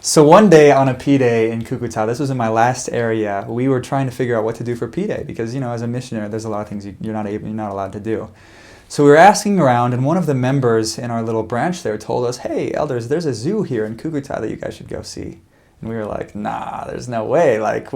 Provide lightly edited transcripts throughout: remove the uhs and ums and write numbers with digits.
So one day on a P-Day in Cucuta, this was in my last area, we were trying to figure out what to do for P-Day because, as a missionary, there's a lot of things you're not allowed to do. So we were asking around, and one of the members in our little branch there told us, "Hey, elders, there's a zoo here in Cucuta that you guys should go see." And we were like, "Nah, there's no way. Like,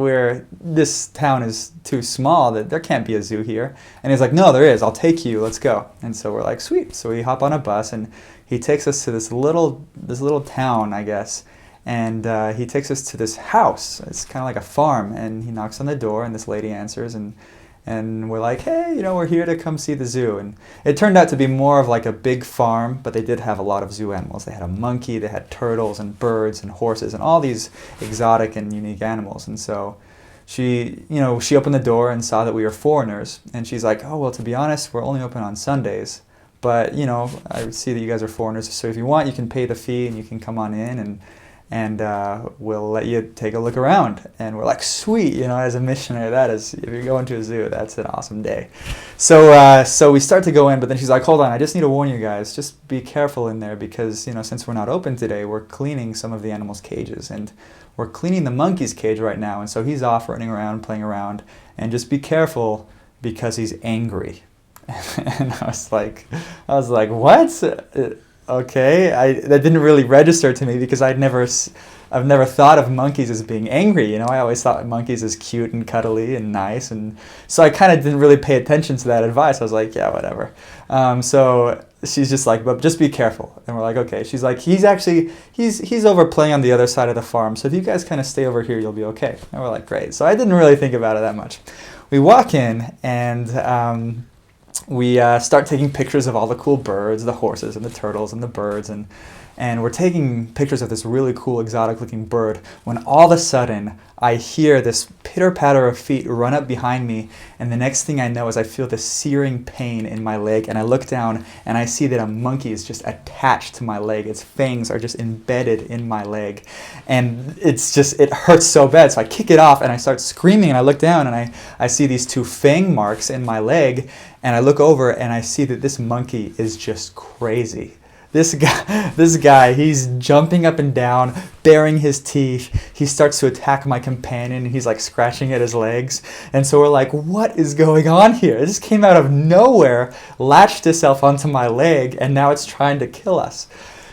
this town is too small that there can't be a zoo here." And he's like, "No, there is. I'll take you. Let's go." And so we're like, "Sweet." So we hop on a bus, and he takes us to this little town, I guess. And he takes us to this house. It's kind of like a farm. And he knocks on the door, and this lady answers, and we're like, "Hey, we're here to come see the zoo." And it turned out to be more of like a big farm, but they did have a lot of zoo animals. They had a monkey, they had turtles and birds and horses and all these exotic and unique animals. And so she opened the door and saw that we were foreigners. And she's like, "Oh, well, to be honest, we're only open on Sundays. But, I see that you guys are foreigners. So if you want, you can pay the fee and you can come on in and we'll let you take a look around." And we're like, "Sweet," as a missionary, if you're going to a zoo, that's an awesome day. So we start to go in, but then she's like, "Hold on, I just need to warn you guys, just be careful in there because, since we're not open today, we're cleaning some of the animals' cages, and we're cleaning the monkey's cage right now, and so he's off running around, playing around, and just be careful because he's angry." And I was like, "What?" Okay, that didn't really register to me because I've never thought of monkeys as being angry. I always thought monkeys as cute and cuddly and nice, and so I kind of didn't really pay attention to that advice. I was like, "Yeah, whatever." So she's just like, "But just be careful." And we're like, "Okay." She's like, he's over playing on the other side of the farm. So if you guys kind of stay over here, you'll be okay." And we're like, "Great." So I didn't really think about it that much. We walk in and we start taking pictures of all the cool birds, the horses and the turtles and the birds, and we're taking pictures of this really cool exotic looking bird when all of a sudden I hear this pitter patter of feet run up behind me, and the next thing I know is I feel this searing pain in my leg, and I look down and I see that a monkey is just attached to my leg. Its fangs are just embedded in my leg, and it hurts so bad. So I kick it off and I start screaming, and I look down and I see these two fang marks in my leg, and I look over and I see that this monkey is just crazy. This guy, he's jumping up and down, baring his teeth. He starts to attack my companion, and he's like scratching at his legs. And so we're like, "What is going on here?" This came out of nowhere, latched itself onto my leg, and now it's trying to kill us.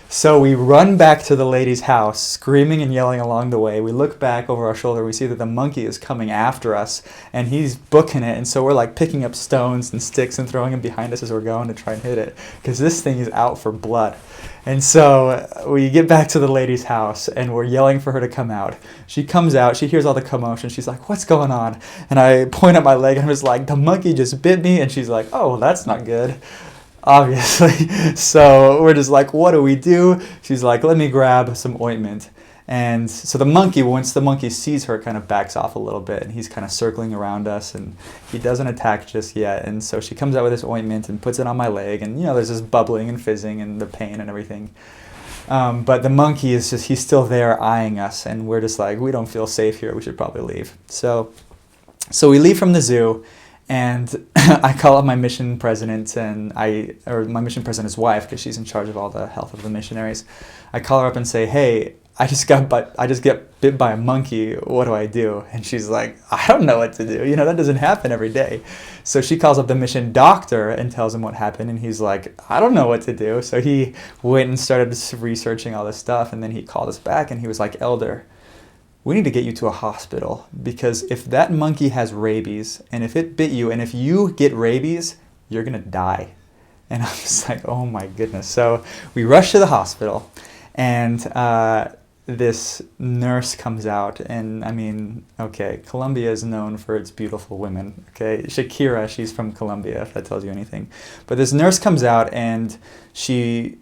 So we run back to the lady's house, screaming and yelling along the way. We look back over our shoulder. We see that the monkey is coming after us, and he's booking it. And so we're like picking up stones and sticks and throwing them behind us as we're going to try and hit it, because this thing is out for blood. And so we get back to the lady's house, and we're yelling for her to come out. She comes out. She hears all the commotion. She's like, "What's going on?" And I point at my leg, and I'm just like, "The monkey just bit me." And she's like, "Oh, that's not good." Obviously. So we're just like, "What do we do?" She's like, "Let me grab some ointment." And so once the monkey sees her, kind of backs off a little bit, and he's kind of circling around us, and he doesn't attack just yet. And so she comes out with this ointment and puts it on my leg, and there's this bubbling and fizzing and the pain and everything. But the monkey he's still there eyeing us, and we're just like, "We don't feel safe here. We should probably leave." So we leave from the zoo. And I call up my mission president or my mission president's wife, because she's in charge of all the health of the missionaries. I call her up and say, "Hey, I just get bit by a monkey. What do I do?" And she's like, "I don't know what to do. That doesn't happen every day." So she calls up the mission doctor and tells him what happened, and he's like, "I don't know what to do." So he went and started researching all this stuff, and then he called us back, and he was like, "Elder, we need to get you to a hospital, because if that monkey has rabies, and if it bit you, and if you get rabies, you're going to die." And I was like, "Oh my goodness." So we rush to the hospital, and this nurse comes out, and I mean, okay, Colombia is known for its beautiful women, okay? Shakira, she's from Colombia, if that tells you anything. But this nurse comes out, and she's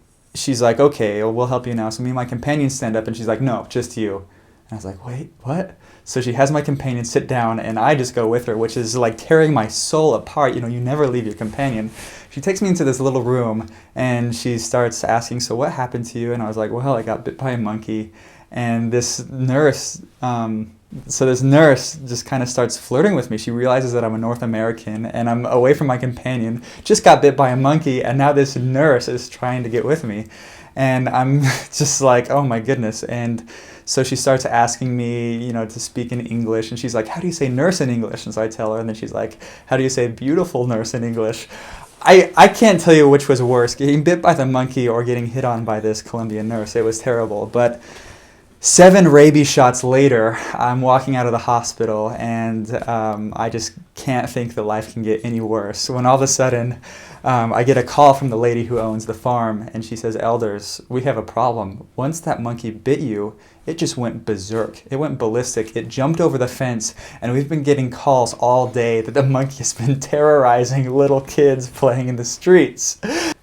like, "Okay, well, we'll help you now." So me and my companion stand up, and she's like, "No, just you." And I was like, "Wait, what?" So she has my companion sit down, and I just go with her, which is like tearing my soul apart. You never leave your companion. She takes me into this little room, and she starts asking, "So what happened to you?" And I was like, "Well, I got bit by a monkey." And this nurse just kind of starts flirting with me. She realizes that I'm a North American, and I'm away from my companion, just got bit by a monkey, and now this nurse is trying to get with me. And I'm just like, "Oh my goodness." And So she starts asking me, to speak in English, and she's like, how do you say nurse in English? And so I tell her, and then she's like, how do you say beautiful nurse in English? I can't tell you which was worse, getting bit by the monkey or getting hit on by this Colombian nurse. It was terrible. But 7 rabies shots later, I'm walking out of the hospital, and I just can't think that life can get any worse. When all of a sudden, I get a call from the lady who owns the farm, and she says, Elders, we have a problem. Once that monkey bit you, it just went berserk. It went ballistic. It jumped over the fence, and we've been getting calls all day that the monkey has been terrorizing little kids playing in the streets.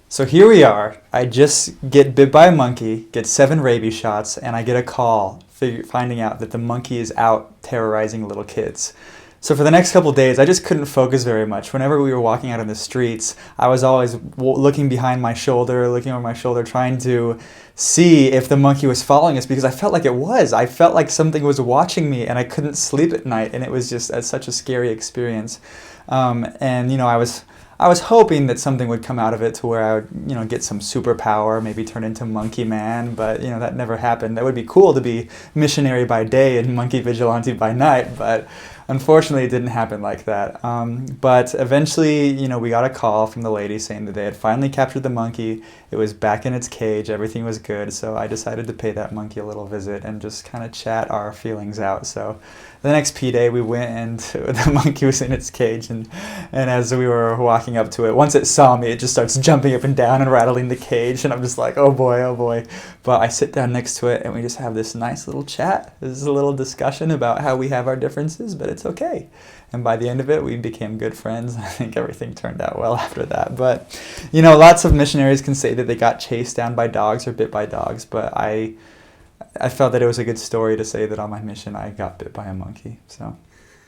So here we are. I just get bit by a monkey, get 7 rabies shots, and I get a call finding out that the monkey is out terrorizing little kids. So for the next couple of days, I just couldn't focus very much. Whenever we were walking out in the streets, I was always looking behind my shoulder, looking over my shoulder, trying to see if the monkey was following us, because I felt like it was. I felt like something was watching me, and I couldn't sleep at night, and it was just such a scary experience. I was hoping that something would come out of it to where I would, get some superpower, maybe turn into Monkey Man, but, that never happened. That would be cool to be missionary by day and monkey vigilante by night, but unfortunately it didn't happen like that. But eventually, we got a call from the lady saying that they had finally captured the monkey. It was back in its cage. Everything was good. So I decided to pay that monkey a little visit and just kind of chat our feelings out. So the next P-Day, we went, and the monkey was in its cage, and as we were walking up to it, once it saw me, it just starts jumping up and down and rattling the cage, and I'm just like, oh boy, oh boy. But I sit down next to it, and we just have this nice little chat. This is a little discussion about how we have our differences, but it's okay. And by the end of it, we became good friends. I think everything turned out well after that. But, lots of missionaries can say that they got chased down by dogs or bit by dogs, but I felt that it was a good story to say that on my mission I got bit by a monkey. So